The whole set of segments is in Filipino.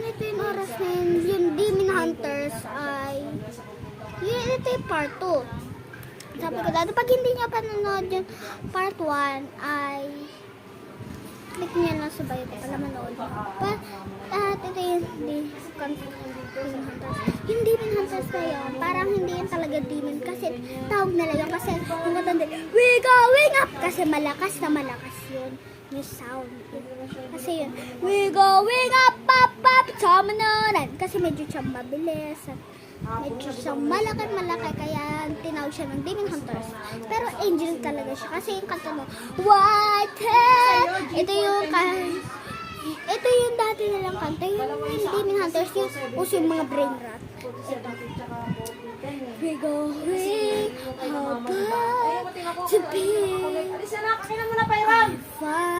ganito yung oras na yun, yung Demon Hunters ay, yun, ito yung part 2. Sabi ko dati, pag hindi nyo panonood yung part 1 ay, click nyo na sa bio para manood nyo. At ito yung Demon Hunters. Yung Demon Hunters na yun, parang hindi yun talaga demon kasi tawag nila yun kasi yung matanda, we going up! Kasi malakas na malakas yun. Yung sound. Kasi yun, we going up, up, up, samanan. Kasi medyo siyang mabilis. Medyo siyang malaki, kaya tinawag siya ng Demon Hunters. Pero angel talaga siya. Kasi yung kanta mo, white head! Ito yung dati nilang kanta. Yung Demon Hunters, yung uso yung mga brain rot. We going up to be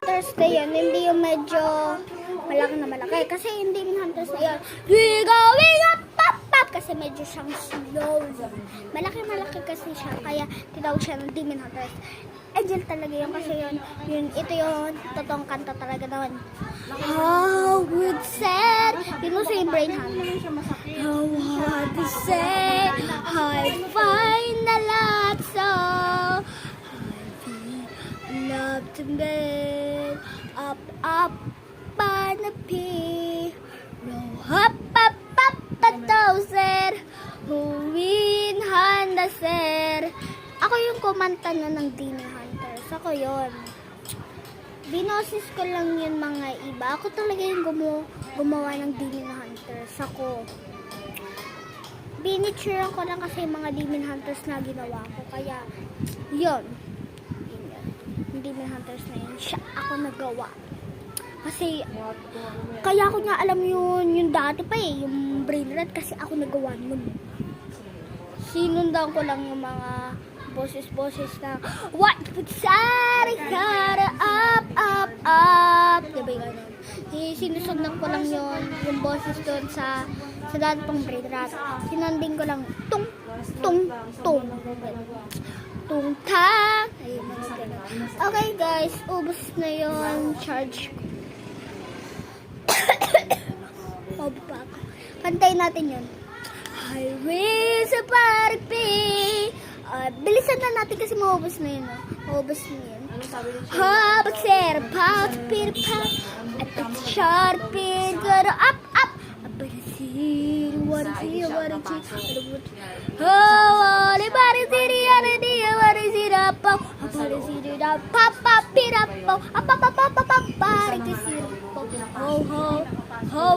Thursday yun, hindi yung medyo malaki na malaki. Kasi yung Demon Hunters na yun, we going up, up, up! Kasi medyo siyang slow. Malaki kasi siya, kaya tinawag siya ng Demon Hunters. Angel talaga yun kasi ito yung totoong kanta talaga naman. How would say, yun mo yung brain hunt. How would you say, I find a lot so love to be up, up, panapi, row up, up, up, 1,000, huwin handa sir. Ako yung kumanta na ng Demon Hunters. Ako yun. Binosis ko lang yun mga iba. Ako talaga yung gumawa ng Demon Hunters. Ako. Biniturean ko lang kasi yung mga Demon Hunters na ginawa ko. Kaya, yun. Yung Demon Hunters na yun. Siya ako nagawa. Kasi, kaya ako nga alam yun, yung dati pa yung brain rot kasi ako nagawa nun. Sinundan ko lang yung mga boses na what would sari kara up, up, up. Diba yung ganun? Sinusundan ko lang yung boses doon sa dati pang brain rot. Sinundin ko lang tung, tung, tung. Tung tang. Ayun, mga ganun. Okay guys, ubos na yon charge ko. Obo pa ako. Kantayin natin yun. Highway sa Paripi. Bilisan na natin kasi maubos na yun. Maubos na yun. Habag sir, pout, pir, pout. At it's sharpin, garo up, up. Abarasir, warasir, warasir. Oh, abarasir, yarasir, warasir, apaw. Abarasir, apaw, pap, pir, apaw. Apaw, pap, pap, pap, pap, parasir, ho, ho, ho.